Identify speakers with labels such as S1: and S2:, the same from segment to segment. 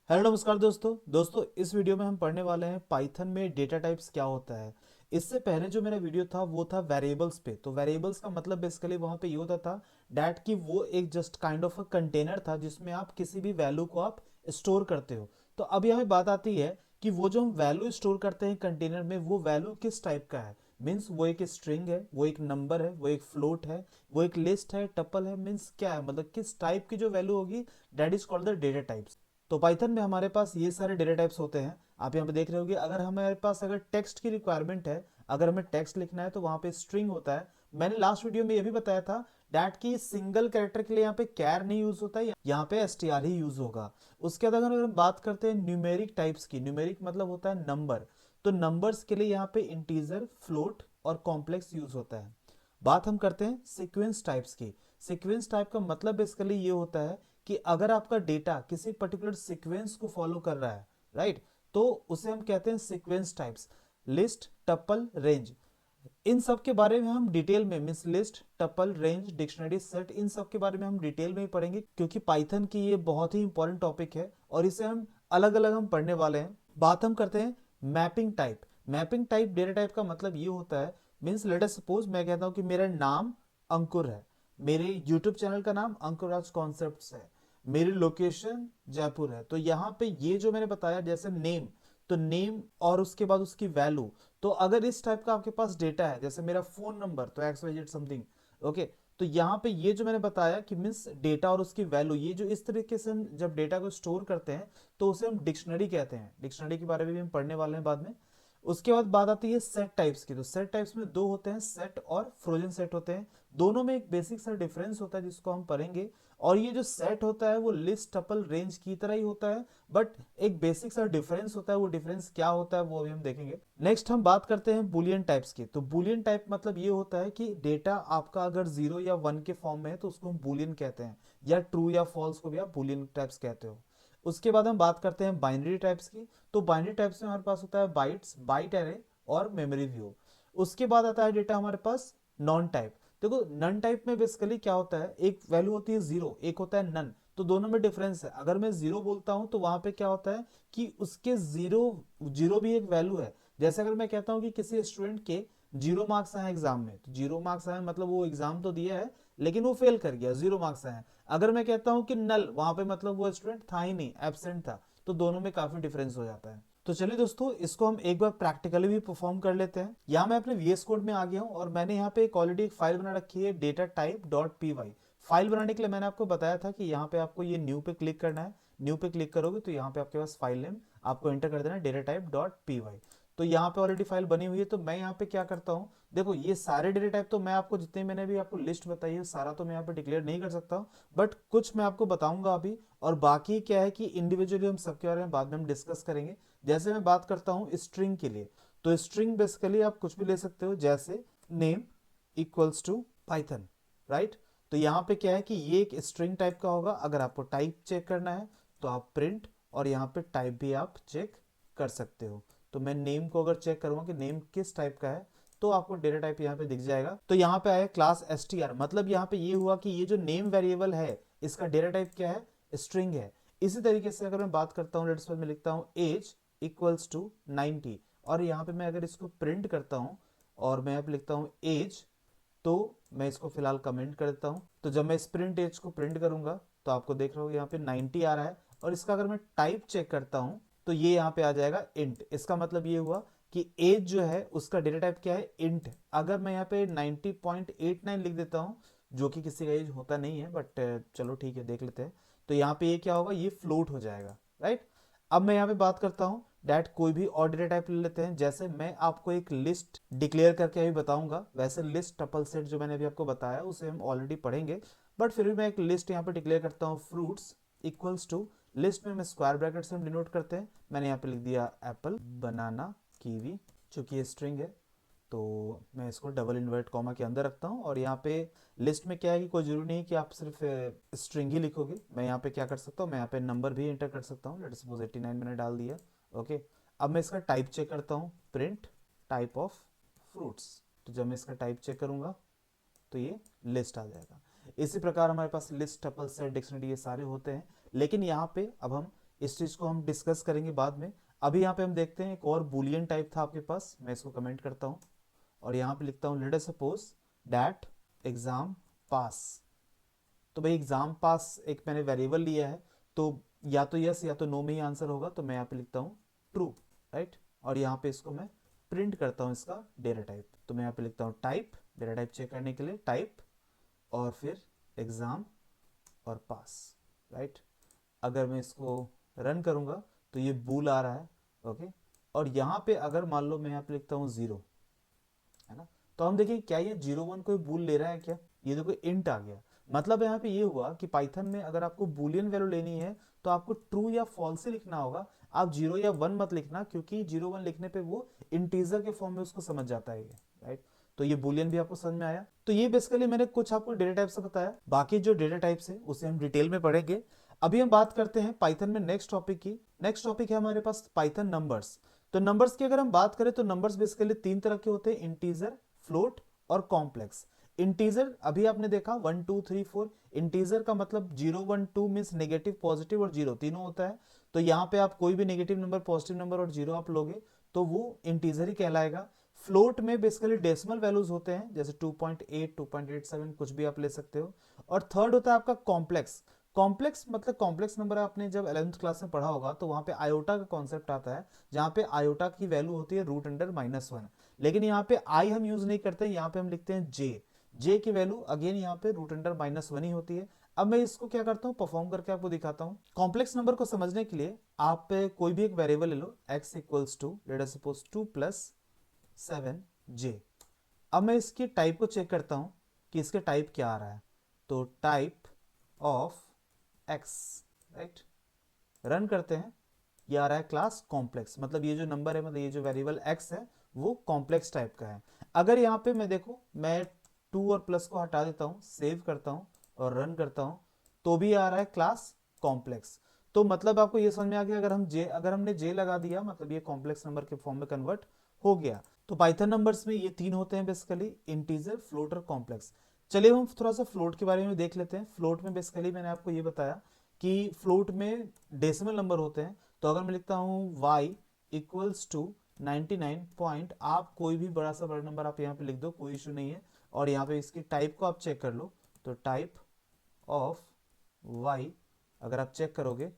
S1: Hello नमस्कार दोस्तों इस वीडियो में हम पढ़ने वाले हैं पाइथन में डेटा टाइप्स क्या होता है। इससे पहले जो मेरा वीडियो था वो था वेरिएबल्स पे। तो वेरिएबल्स का मतलब बेसिकली वहां पे ये होता था डैट कि वो एक just kind of a container था जिसमें आप किसी भी वैल्यू को आप स्टोर करते हो। तो अब यहाँ बात आती है कि वो जो हम वैल्यू स्टोर करते हैं कंटेनर में वो वैल्यू किस टाइप का है। मीन्स वो एक स्ट्रिंग है, वो एक नंबर है, वो एक फ्लोट है, वो एक लिस्ट है, टपल है, मीन्स क्या है, मतलब किस टाइप की जो वैल्यू होगी that is called the data types. तो पाइथन में हमारे पास ये सारे डेटा टाइप्स होते हैं। आप यहाँ पे देख रहे होगे अगर हमारे पास अगर टेक्स्ट की रिक्वायरमेंट है, अगर हमें टेक्स्ट लिखना है तो वहां पे स्ट्रिंग होता है। मैंने लास्ट वीडियो में ये भी बताया था डैट की सिंगल कैरेक्टर के लिए यहाँ पे कैर नहीं यूज होता है, यहाँ पे str ही यूज होगा। उसके बाद अगर हम बात करते हैं न्यूमेरिक टाइप्स की, न्यूमेरिक मतलब होता है नंबर। तो नंबर्स के लिए यहाँ पे इंटीजर, फ्लोट और कॉम्प्लेक्स यूज होता है। बात हम करते हैं सीक्वेंस टाइप्स की। सीक्वेंस टाइप का मतलब बेसिकली ये होता है कि अगर आपका डेटा किसी पर्टिकुलर सीक्वेंस को फॉलो कर रहा है, राइट, तो उसे हम कहते हैं sequence types. List, tuple, range, इन सब के बारे में हम डिटेल में, means list, tuple, range, dictionary, set, इन सब के बारे में हम डिटेल में ही पढ़ेंगे क्योंकि पाइथन की ये बहुत ही इंपॉर्टेंट टॉपिक है और इसे हम अलग अलग हम पढ़ने वाले हैं। बात हम करते हैं mapping type. Mapping type data type का मतलब ये होता है, मीन्स लेट अस सपोज मैं कहता हूं कि मेरा नाम अंकुर है, मेरे यूट्यूब चैनल का नाम अंकुर राज कॉन्सेप्ट्स है, मेरी लोकेशन जयपुर है। तो यहाँ पे ये जो मैंने बताया जैसे नेम, तो नेम और उसके बाद उसकी वैल्यू। तो अगर इस टाइप का आपके पास डेटा है जैसे मेरा फोन नंबर तो x y z something, okay, तो यहाँ पे ये जो मैंने बताया कि मीन्स डेटा और उसकी वैल्यू, ये जो इस तरीके से हम जब डेटा को स्टोर करते हैं तो उसे हम डिक्शनरी कहते हैं। डिक्शनरी के बारे में भी हम पढ़ने वाले हैं बाद में। उसके बाद बात आती है सेट टाइप्स की। तो सेट टाइप्स में दो होते हैं, सेट और फ्रोजन सेट होते हैं। दोनों में एक बेसिक सा डिफरेंस होता है जिसको हम पढ़ेंगे। और ये जो सेट होता है वो लिस्ट, टपल, रेंज की तरह ही होता है, बट एक बेसिक सा डिफरेंस होता है। वो डिफरेंस क्या होता है वो अभी हम देखेंगे। नेक्स्ट हम बात करते हैं बुलियन टाइप्स की। तो बुलियन टाइप मतलब ये होता है कि डेटा आपका अगर 0 या 1 के फॉर्म में है तो उसको हम बुलियन कहते हैं, या ट्रू या फॉल्स को भी आप बुलियन टाइप्स कहते हो। उसके बाद हम बात करते हैं बाइनरी टाइप्स की। तो बाइनरी टाइप्स में हमारे पास होता है बाइट्स, बाइट एरे और मेमोरी व्यू। उसके बाद आता है डेटा हमारे पास नॉन टाइप। देखो नन टाइप में बेसिकली क्या होता है, एक वैल्यू होती है जीरो, एक होता है नन। तो दोनों में डिफरेंस है। अगर मैं जीरो बोलता हूं तो वहां पे क्या होता है कि उसके जीरो, जीरो भी एक वैल्यू है। जैसे अगर मैं कहता हूं कि किसी स्टूडेंट के 0 मार्क्स आए एग्जाम में, तो 0 मार्क्स आए मतलब वो एग्जाम तो दिया है लेकिन वो फेल कर गया, 0 मार्क्स आए। अगर मैं कहता हूं कि नल, वहां पे मतलब वो स्टूडेंट था ही नहीं, एबसेंट था। तो दोनों में काफी डिफरेंस हो जाता है। तो चलिए दोस्तों इसको हम एक बार प्रैक्टिकली भी परफॉर्म कर लेते हैं। यहाँ मैं अपने वीएस कोड में आ गया हूँ और मैंने यहाँ पे एक ऑलरेडी एक फाइल बना रखी है, data type dot p y. File बनाने के लिए मैंने आपको बताया था कि यहाँ पे आपको ये न्यू पे क्लिक करना है। न्यू पे क्लिक करोगे तो यहाँ पे आपके पास फाइल नेम आपको एंटर कर देना है, data type dot p y. तो यहाँ पे ऑलरेडी फाइल बनी हुई है। तो मैं यहाँ पे क्या करता हूँ, देखो ये सारे डेटा टाइप तो मैं आपको, जितने मैंने भी आपको लिस्ट बताई है सारा तो मैं यहाँ पे डिक्लेयर नहीं कर सकता हूँ, बट कुछ मैं आपको बताऊंगा अभी। और बाकी क्या है कि इंडिविजुअली हम सबके बारे में बाद में हम डिस्कस करेंगे। जैसे मैं बात करता हूँ स्ट्रिंग के लिए, तो स्ट्रिंग बेसिकली आप कुछ भी ले सकते हो, जैसे name equals to Python, right. तो यहाँ पे क्या है कि ये एक स्ट्रिंग टाइप का होगा। अगर आपको टाइप चेक करना है तो आप प्रिंट, और यहाँ पे टाइप भी आप चेक कर सकते हो। तो मैं नेम को अगर चेक करूंगा कि नेम किस टाइप का है तो आपको डेटा टाइप यहाँ पे दिख जाएगा। तो यहाँ पे आया क्लास str, मतलब यहाँ पे ये हुआ कि ये जो नेम वेरिएबल है इसका डेटा टाइप क्या है, स्ट्रिंग है। इसी तरीके से अगर मैं बात करता हूँ, लेट्स सपोज मैं लिखता हूँ एज इक्वल्स टू 90, और यहाँ पे मैं अगर इसको प्रिंट करता हूँ और मैं यहाँ पे लिखता हूँ एज, तो मैं इसको फिलहाल कमेंट कर देता हूँ। तो जब मैं स्प्रिंट एज को प्रिंट करूंगा तो आपको देख रहा हूँ यहाँ पे 90 आ रहा है। और इसका अगर मैं टाइप चेक करता हूँ तो ये यहाँ पे आ जाएगा इंट। इसका मतलब ये हुआ कि एज जो है उसका डेटा टाइप क्या है, इंट। अगर मैं यहाँ पे 90.89 लिख देता हूँ, जो कि किसी का एज होता नहीं है, बट चलो ठीक है देख लेते हैं। तो यहाँ पे ये क्या होगा, ये फ्लोट हो जाएगा, राइट। अब मैं यहाँ पे बात करता हूँ डैट कोई भी और डेटा टाइप ले लेते हैं। जैसे मैं आपको एक लिस्ट डिक्लेयर करके अभी बताऊंगा, वैसे लिस्ट टपल सेट जो मैंने अभी आपको बताया उसे हम ऑलरेडी पढ़ेंगे, बट फिर भी मैं एक लिस्ट यहाँ पे डिक्लेयर करता हूँ, फ्रूट्स इक्वल्स टू, लिस्ट में मैं स्क्वायर ब्रैकेट से हम डिनोट करते हैं। मैंने यहाँ पे लिख दिया एप्पल, बनाना, कीवी, चूंकि ये स्ट्रिंग है तो मैं इसको डबल इन्वर्ट कॉमा के अंदर रखता हूँ। और यहाँ पे लिस्ट में क्या है कि कोई जरूरी नहीं कि आप सिर्फ स्ट्रिंग ही लिखोगे। मैं यहाँ पे क्या कर सकता हूँ, मैं यहाँ पे नंबर भी एंटर कर सकता हूँ। लेट्स सपोज 89 मैंने डाल दिया, ओके। अब मैं इसका टाइप चेक करता हूँ, प्रिंट टाइप ऑफ फ्रूट्स। तो जब मैं इसका टाइप चेक करूंगा तो ये लिस्ट आ जाएगा। इसी प्रकार हमारे पास लिस्ट, टपल, सेट, डिक्शनरी ये सारे होते हैं। लेकिन यहाँ पे अब हम इस चीज को हम डिस्कस करेंगे बाद में। अभी यहाँ पे हम देखते हैं एक और बुलियन टाइप था आपके पास, मैं इसको कमेंट करता हूँ और यहाँ पे लिखता हूँ late us suppose that exam पास। तो भाई एग्जाम पास एक मैंने वेरिएबल लिया है, तो या तो यस या तो नो में ही आंसर होगा, तो मैं यहाँ पे लिखता हूँ ट्रू, राइट। और यहाँ पे इसको मैं प्रिंट करता हूँ इसका डेटा टाइप, तो मैं यहाँ पे लिखता हूँ टाइप, डेटा टाइप चेक करने के लिए टाइप और फिर एग्जाम और पास, राइट। अगर मैं इसको रन करूंगा तो ये बूल आ रहा है, ओके। और यहाँ पे अगर मान लो मैं यहाँ पे लिखता हूँ 0, है ना, तो हम देखें क्या ये 0 1 कोई बूल ले रहा है क्या। ये देखो इंट आ गया, मतलब यहाँ पे ये हुआ कि पाइथन में अगर आपको बूलियन वैल्यू लेनी है तो आपको ट्रू या फॉल्स ही लिखना होगा। आप 0 या 1 मत लिखना, क्योंकि 0 1 लिखने पे वो इंटीजर के फॉर्म में उसको समझ जाता है ये, राइट। तो ये बूलियन भी आपको समझ में आया। तो ये बेसिकली मैंने कुछ आपको डेटा टाइप्स बताया, बाकी जो डेटा टाइप्स है उसे हम डिटेल में पढ़ेंगे। अभी हम बात करते हैं पाइथन में नेक्स्ट टॉपिक की। नेक्स्ट टॉपिक है हमारे पास पाइथन नंबर्स। तो नंबर्स की अगर हम बात करें तो नंबर्स बेसिकली 3 तरह के होते हैं, इंटीजर, फ्लोट और कॉम्प्लेक्स। इंटीजर अभी आपने देखा 1 2 3 4। इंटीजर का मतलब 0 1 2 मीन्स नेगेटिव, पॉजिटिव और जीरो तीनों होता है। तो यहाँ पे आप कोई भी नेगेटिव नंबर, पॉजिटिव नंबर और जीरो आप लोगे तो वो इंटीजर ही कहलाएगा। फ्लोट में बेसिकली डेसिमल वैल्यूज होते हैं, जैसे 2.8 2.87 कुछ भी आप ले सकते हो। और थर्ड होता है आपका कॉम्प्लेक्स। कॉम्प्लेक्स मतलब कॉम्प्लेक्स नंबर आपने जब 11th क्लास में पढ़ा होगा तो वहां पे आयोटा का कॉन्सेप्ट आता है, जहां पे आयोटा की वैल्यू होती है √(-1). लेकिन यहाँ पे आई हम यूज नहीं करते, यहाँ पे हम लिखते हैं जे। जे की वैल्यू अगेन यहाँ पे √(-1) ही होती है। अब मैं इसको क्या करता हूँ, परफॉर्म करके आपको दिखाता हूँ। कॉम्प्लेक्स नंबर को समझने के लिए आप कोई भी एक वेरिएबल ले लो, x equals to let us suppose 2 + 7j। अब मैं इसकी टाइप को चेक करता हूं कि इसके टाइप क्या आ रहा है, तो type of x, right. Run करते हैं, ये आ रहा है क्लास कॉम्प्लेक्स, मतलब ये जो नंबर है, मतलब ये जो वेरिएबल x है वो कॉम्प्लेक्स टाइप का है। अगर यहाँ पे मैं देखो, मैं 2 और प्लस को हटा देता हूँ, सेव करता हूँ और रन करता हूँ, तो भी आ रहा है क्लास कॉम्प्लेक्स। तो मतलब आपको ये समझ में आ गया, अगर हमने j लगा दिया मतलब ये कॉम्प्लेक्स नंबर के फॉर्म में कन्वर्ट हो गया। तो पाइथन नंबर्स में ये 3 होते हैं बेसिकली, इंटीजर, फ्लोट और कॉम्प्लेक्स। चलिए हम थोड़ा सा फ्लोट के बारे में देख लेते हैं। फ्लोट में बेसिकली मैंने आपको ये बताया कि फ्लोट में डेसिमल नंबर होते हैं। तो अगर मैं लिखता हूँ y इक्वल्स टू 99 पॉइंट, आप कोई भी बड़ा सा बड़ा नंबर आप यहाँ पे लिख दो, कोई इशू नहीं है। और यहाँ पे इसकी टाइप को आप चेक कर लो, तो टाइप ऑफ y अगर आप चेक करोगे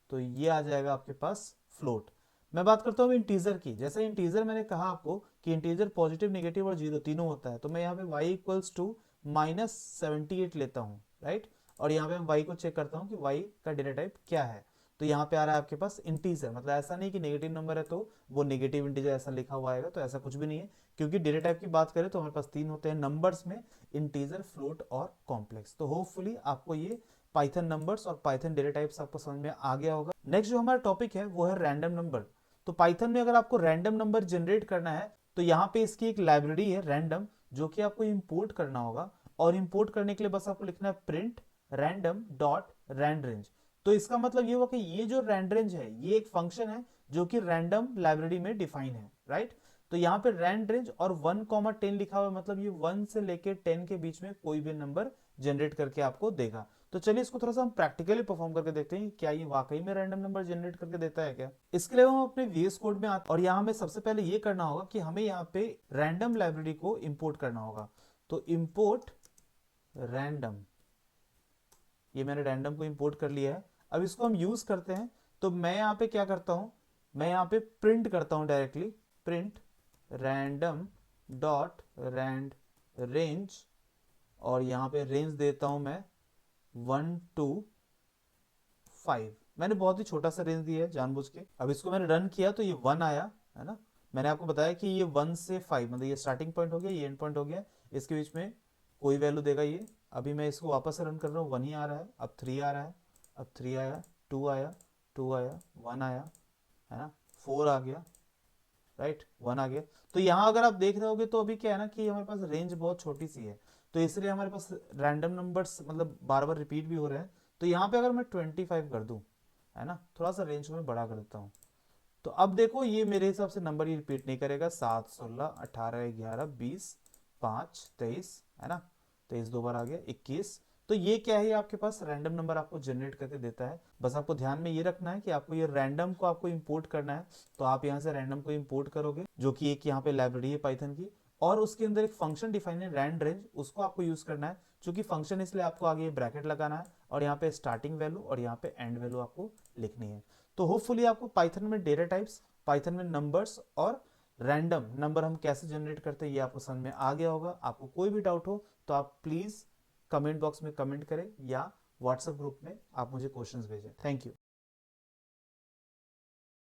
S1: तो ये आ जाएगा आपके पास फ्लोट। मैं बात करता हूँ इंटीजर की। जैसे इंटीजर मैंने कहा आपको कि इंटीजर पॉजिटिव, नेगेटिव और जीरो तीनों होता है, तो मैं यहाँ पे y इक्वल्स टू -78 लेता हूँ, राइट। और यहाँ पे मैं y को चेक करता हूँ कि y का डेटा टाइप क्या है, तो यहाँ पे आ रहा है आपके पास इंटीजर। मतलब ऐसा नहीं कि नेगेटिव नंबर है तो वो नेगेटिव इंटीजर ऐसा लिखा हुआ आएगा, तो ऐसा कुछ भी नहीं है। क्योंकि डेटा टाइप की बात करें तो हमारे पास 3 होते हैं नंबर्स में, इंटीजर, फ्लोट और कॉम्प्लेक्स। तो होपफुली आपको ये पाइथन नंबर्स और पाइथन डेटा टाइप्स आपको समझ में आ गया होगा। नेक्स्ट जो हमारा टॉपिक है वो है रैंडम नंबर। तो पाइथन में अगर आपको रैंडम नंबर जनरेट करना है तो यहाँ पे इसकी एक लाइब्रेरी है रैंडम, जो कि आपको इंपोर्ट करना होगा। और इंपोर्ट करने के लिए बस आपको लिखना है print random dot rand range. तो इसका मतलब ये हुआ कि ये जो रैंड रेंज है ये एक फंक्शन है जो कि रैंडम लाइब्रेरी में डिफाइन है, राइट। तो यहाँ पे रैंड रेंज और 1,10 लिखा हुआ है, मतलब ये 1 से लेके 10 के बीच में कोई भी नंबर जनरेट करके आपको देगा। तो चलिए इसको थोड़ा सा हम प्रैक्टिकली परफॉर्म करके देखते हैं कि क्या ये वाकई में रैंडम नंबर जनरेट करके देता है क्या। इसके लिए हम अपने VS कोड में आते हैं और यहाँ हमें सबसे पहले ये करना होगा कि हमें यहाँ पे रैंडम लाइब्रेरी को इंपोर्ट करना होगा। तो इंपोर्ट रैंडम, ये मैंने रैंडम को इंपोर्ट कर लिया है। अब इसको हम यूज करते हैं। तो मैं यहाँ पे क्या करता हूँ, मैं यहाँ पे प्रिंट करता हूँ directly, print random dot rand range, और यहाँ पे रेंज देता हूँ मैं 1 to 5। मैंने बहुत ही छोटा सा रेंज दिया है जानबूझ के। अब इसको मैंने रन किया तो ये 1 आया, है ना। मैंने आपको बताया कि ये 1 से 5 मतलब ये स्टार्टिंग पॉइंट हो गया, ये एंड पॉइंट हो गया, इसके बीच में कोई वैल्यू देगा ये। अभी मैं इसको वापस से रन कर रहा हूँ, 1 ही आ रहा है। अब 3 आ रहा है, अब 3 आया, 2 आया, 2 आया, 1 आया, है ना, 4 आ गया, राइट, 1 आ गया। तो यहाँ अगर आप देख रहे होगे तो अभी क्या है ना कि हमारे पास रेंज बहुत छोटी सी है, तो इसलिए हमारे पास रैंडम नंबर्स मतलब बार बार रिपीट भी हो रहे हैं। तो यहाँ पे अगर मैं 25 कर दूं, है ना, थोड़ा सा रेंज को मैं बड़ा कर देता हूँ, तो अब देखो ये मेरे हिसाब से नंबर ये रिपीट नहीं करेगा। 7 16 18 11 20 5 23, है ना, 23 दो बार आ गया, 21। तो ये क्या है, ये आपके पास रैंडम नंबर आपको जनरेट करके देता है। बस आपको ध्यान में ये रखना है कि आपको ये रैंडम को आपको इंपोर्ट करना है। तो आप यहाँ से रैंडम को इंपोर्ट करोगे, जो कि एक यहाँ पे लाइब्रेरी है पाइथन की, और उसके अंदर एक फंक्शन डिफाइन है रैंड रेंज, उसको आपको यूज करना है। चूंकि फंक्शन इसलिए आपको आगे ब्रैकेट लगाना है और यहाँ पे स्टार्टिंग वैल्यू और यहाँ पे एंड वैल्यू आपको लिखनी है। तो होपफुली आपको पाइथन में डेटा टाइप्स, पाइथन में नंबर्स और रैंडम नंबर हम कैसे जनरेट करते हैं ये आपको समझ में आ गया होगा। आपको कोई भी डाउट हो तो आप प्लीज कमेंट बॉक्स में कमेंट करें या व्हाट्सएप ग्रुप में आप मुझे क्वेश्चंस भेजें। Thank you.